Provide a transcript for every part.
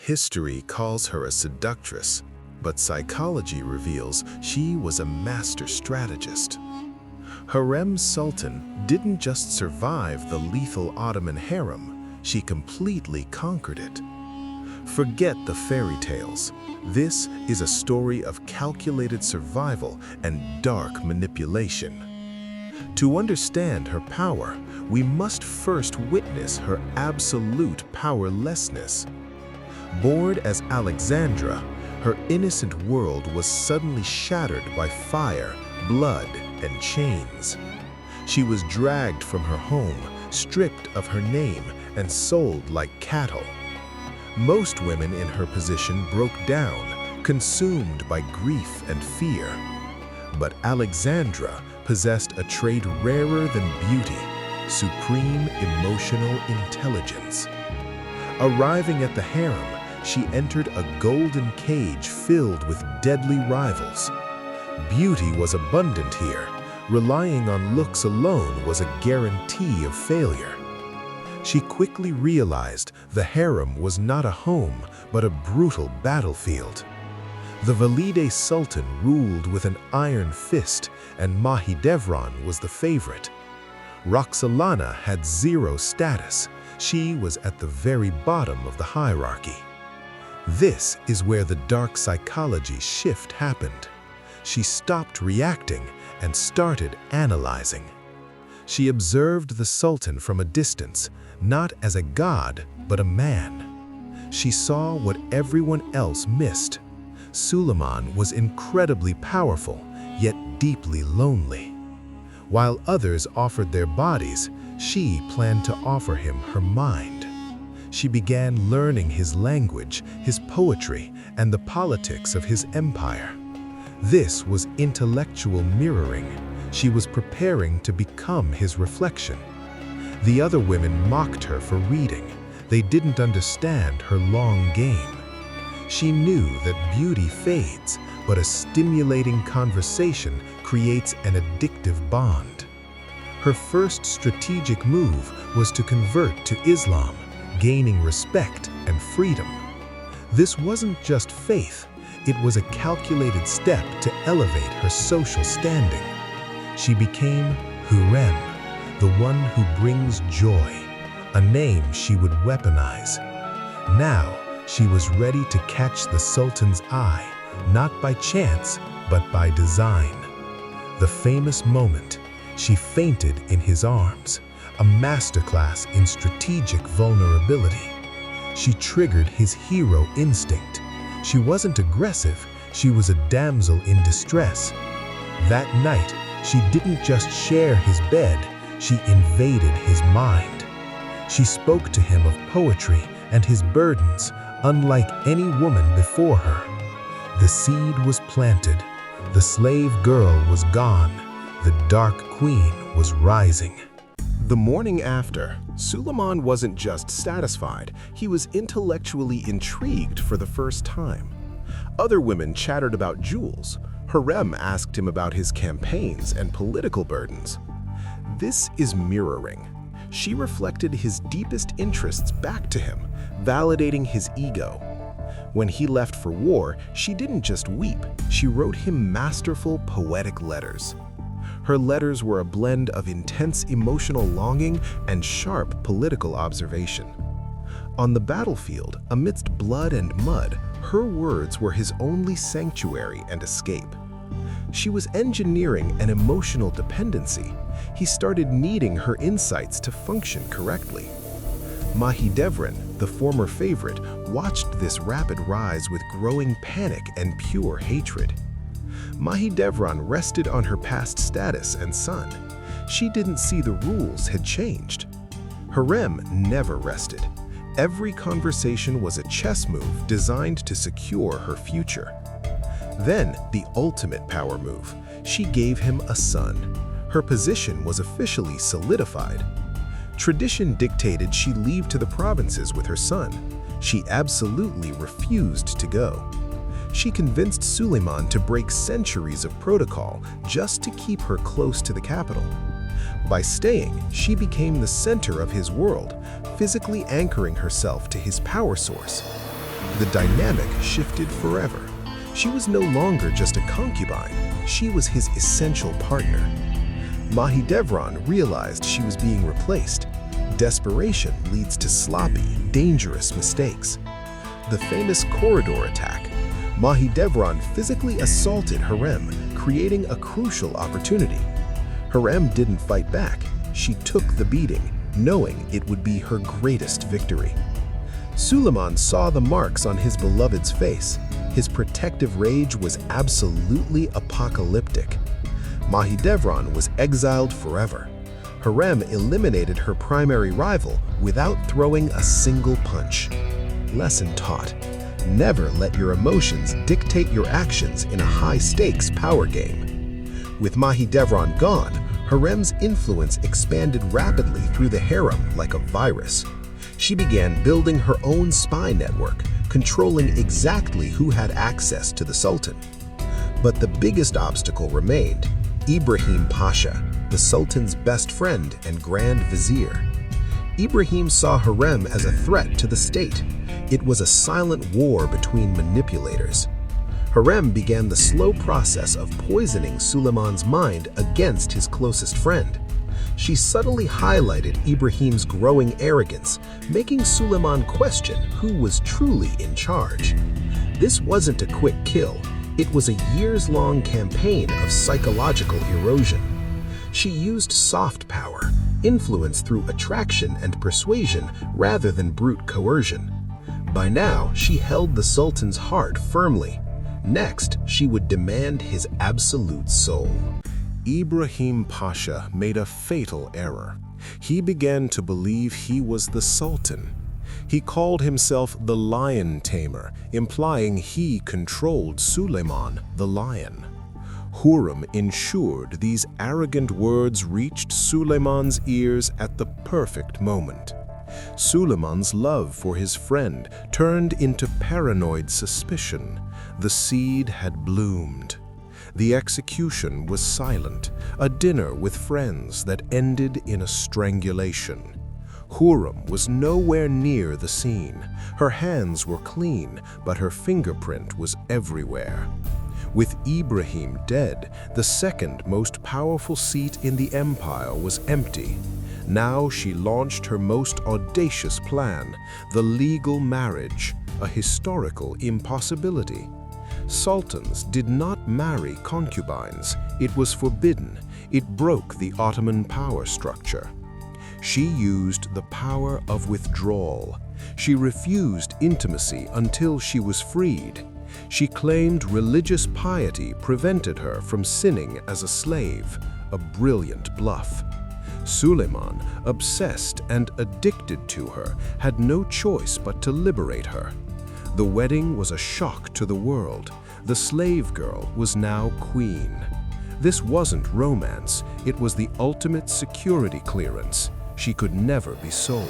History calls her a seductress, but psychology reveals she was a master strategist. Hurrem Sultan didn't just survive the lethal Ottoman harem, she completely conquered it. Forget the fairy tales. This is a story of calculated survival and dark manipulation. To understand her power, we must first witness her absolute powerlessness. Born as Alexandra, her innocent world was suddenly shattered by fire, blood, and chains. She was dragged from her home, stripped of her name, and sold like cattle. Most women in her position broke down, consumed by grief and fear. But Alexandra possessed a trait rarer than beauty, supreme emotional intelligence. Arriving at the harem, she entered a golden cage filled with deadly rivals. Beauty was abundant here. Relying on looks alone was a guarantee of failure. She quickly realized the harem was not a home, but a brutal battlefield. The Valide Sultan ruled with an iron fist, and Mahidevran was the favorite. Roxolana had zero status. She was at the very bottom of the hierarchy. This is where the dark psychology shift happened. She stopped reacting and started analyzing. She observed the Sultan from a distance, not as a god, but a man. She saw what everyone else missed. Suleiman was incredibly powerful, yet deeply lonely. While others offered their bodies, she planned to offer him her mind. She began learning his language, his poetry, and the politics of his empire. This was intellectual mirroring. She was preparing to become his reflection. The other women mocked her for reading. They didn't understand her long game. She knew that beauty fades, but a stimulating conversation creates an addictive bond. Her first strategic move was to convert to Islam, gaining respect and freedom. This wasn't just faith, it was a calculated step to elevate her social standing. She became Hurrem, the one who brings joy, a name she would weaponize. Now, she was ready to catch the Sultan's eye, not by chance, but by design. The famous moment, she fainted in his arms, a masterclass in strategic vulnerability. She triggered his hero instinct. She wasn't aggressive, she was a damsel in distress. That night, she didn't just share his bed, she invaded his mind. She spoke to him of poetry and his burdens, unlike any woman before her. The seed was planted, the slave girl was gone, the dark queen was rising. The morning after, Suleiman wasn't just satisfied, he was intellectually intrigued for the first time. Other women chattered about jewels. Hurrem asked him about his campaigns and political burdens. This is mirroring. She reflected his deepest interests back to him, validating his ego. When he left for war, she didn't just weep, she wrote him masterful, poetic letters. Her letters were a blend of intense emotional longing and sharp political observation. On the battlefield, amidst blood and mud, her words were his only sanctuary and escape. She was engineering an emotional dependency. He started needing her insights to function correctly. Mahidevran, the former favorite, watched this rapid rise with growing panic and pure hatred. Mahidevran rested on her past status and son. She didn't see the rules had changed. Hurrem never rested. Every conversation was a chess move designed to secure her future. Then, the ultimate power move. She gave him a son. Her position was officially solidified. Tradition dictated she leave to the provinces with her son. She absolutely refused to go. She convinced Suleiman to break centuries of protocol just to keep her close to the capital. By staying, she became the center of his world, physically anchoring herself to his power source. The dynamic shifted forever. She was no longer just a concubine, she was his essential partner. Mahidevran realized she was being replaced. Desperation leads to sloppy, dangerous mistakes. The famous corridor attack. Mahidevran physically assaulted Hurrem, creating a crucial opportunity. Hurrem didn't fight back. She took the beating, knowing it would be her greatest victory. Suleiman saw the marks on his beloved's face. His protective rage was absolutely apocalyptic. Mahidevran was exiled forever. Hurrem eliminated her primary rival without throwing a single punch. Lesson taught: never let your emotions dictate your actions in a high-stakes power game. With Mahidevran gone, Hurrem's influence expanded rapidly through the harem like a virus. She began building her own spy network, controlling exactly who had access to the Sultan. But the biggest obstacle remained: Ibrahim Pasha, the Sultan's best friend and Grand Vizier. Ibrahim saw Hurrem as a threat to the state. It was a silent war between manipulators. Hurrem began the slow process of poisoning Suleiman's mind against his closest friend. She subtly highlighted Ibrahim's growing arrogance, making Suleiman question who was truly in charge. This wasn't a quick kill. It was a years-long campaign of psychological erosion. She used soft power, influence through attraction and persuasion rather than brute coercion. By now, she held the Sultan's heart firmly. Next, she would demand his absolute soul. Ibrahim Pasha made a fatal error. He began to believe he was the Sultan. He called himself the Lion Tamer, implying he controlled Suleiman, the lion. Hurrem ensured these arrogant words reached Suleiman's ears at the perfect moment. Suleiman's love for his friend turned into paranoid suspicion. The seed had bloomed. The execution was silent, a dinner with friends that ended in a strangulation. Hurrem was nowhere near the scene. Her hands were clean, but her fingerprint was everywhere. With Ibrahim dead, the second most powerful seat in the empire was empty. Now she launched her most audacious plan, the legal marriage, a historical impossibility. Sultans did not marry concubines. It was forbidden. It broke the Ottoman power structure. She used the power of withdrawal. She refused intimacy until she was freed. She claimed religious piety prevented her from sinning as a slave, a brilliant bluff. Suleiman, obsessed and addicted to her, had no choice but to liberate her. The wedding was a shock to the world. The slave girl was now queen. This wasn't romance, it was the ultimate security clearance. She could never be sold.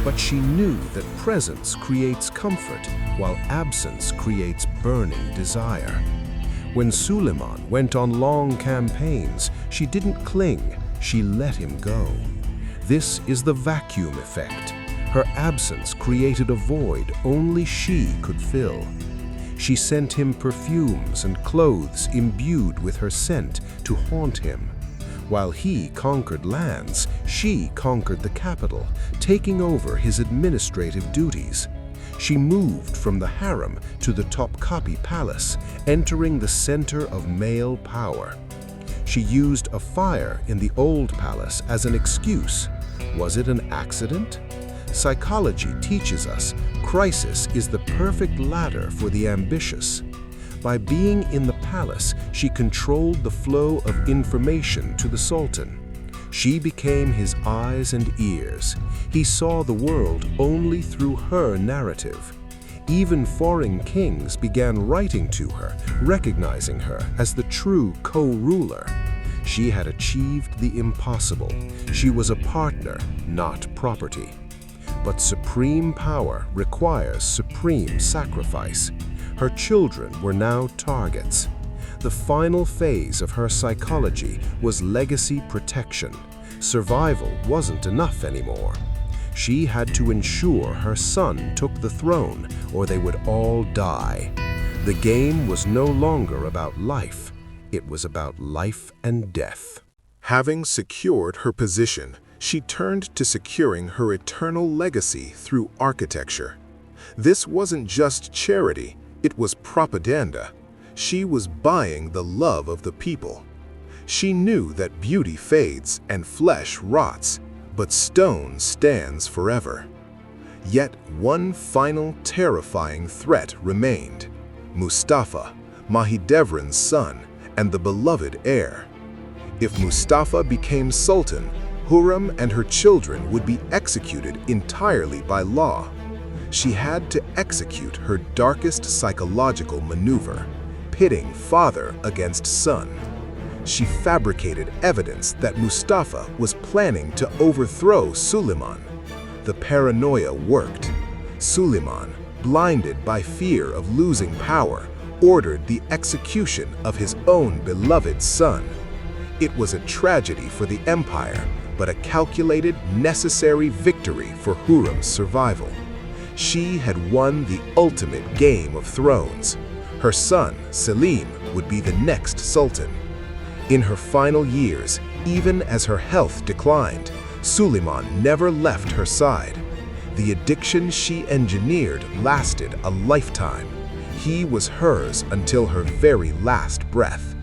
But she knew that presence creates comfort, while absence creates burning desire. When Suleiman went on long campaigns, she didn't cling, she let him go. This is the vacuum effect. Her absence created a void only she could fill. She sent him perfumes and clothes imbued with her scent to haunt him. While he conquered lands, she conquered the capital, taking over his administrative duties. She moved from the harem to the Topkapi Palace, entering the center of male power. She used a fire in the old palace as an excuse. Was it an accident? Psychology teaches us crisis is the perfect ladder for the ambitious. By being in the palace, she controlled the flow of information to the Sultan. She became his eyes and ears. He saw the world only through her narrative. Even foreign kings began writing to her, recognizing her as the true co-ruler. She had achieved the impossible. She was a partner, not property. But supreme power requires supreme sacrifice. Her children were now targets. The final phase of her psychology was legacy protection. Survival wasn't enough anymore. She had to ensure her son took the throne, or they would all die. The game was no longer about life. It was about life and death. Having secured her position, she turned to securing her eternal legacy through architecture. This wasn't just charity, it was propaganda. She was buying the love of the people. She knew that beauty fades and flesh rots, but stone stands forever. Yet one final terrifying threat remained: Mustafa, Mahidevran's son and the beloved heir. If Mustafa became sultan, Hurrem and her children would be executed entirely by law. She had to execute her darkest psychological maneuver, pitting father against son. She fabricated evidence that Mustafa was planning to overthrow Suleiman. The paranoia worked. Suleiman, blinded by fear of losing power, ordered the execution of his own beloved son. It was a tragedy for the empire, but a calculated, necessary victory for Hurrem's survival. She had won the ultimate game of thrones. Her son, Selim, would be the next sultan. In her final years, even as her health declined, Suleiman never left her side. The addiction she engineered lasted a lifetime. He was hers until her very last breath.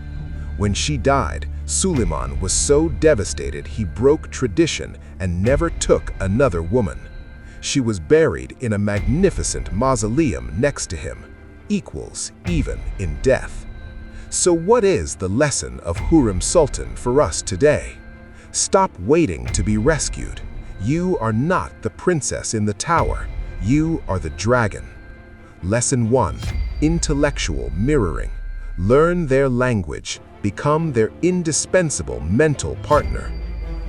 When she died, Suleiman was so devastated he broke tradition and never took another woman. She was buried in a magnificent mausoleum next to him, equals even in death. So what is the lesson of Hurrem Sultan for us today? Stop waiting to be rescued. You are not the princess in the tower. You are the dragon. Lesson 1. Intellectual mirroring. Learn their language. Become their indispensable mental partner.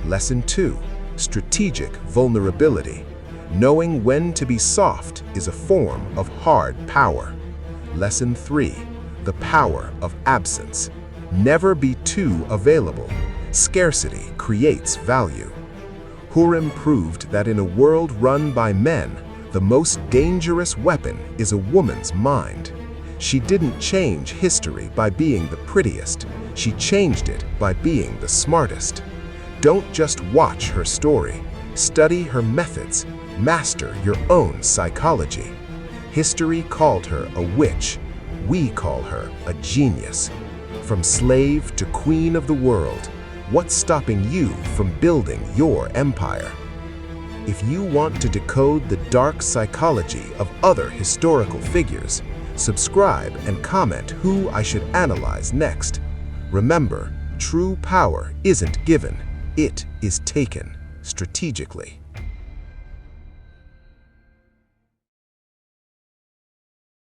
Lesson 2. Strategic vulnerability. Knowing when to be soft is a form of hard power. Lesson 3. The power of absence. Never be too available. Scarcity creates value. Hurrem proved that in a world run by men, the most dangerous weapon is a woman's mind. She didn't change history by being the prettiest. She changed it by being the smartest. Don't just watch her story. Study her methods. Master your own psychology. History called her a witch. We call her a genius. From slave to queen of the world, what's stopping you from building your empire? If you want to decode the dark psychology of other historical figures, subscribe and comment who I should analyze next. Remember, true power isn't given, it is taken strategically.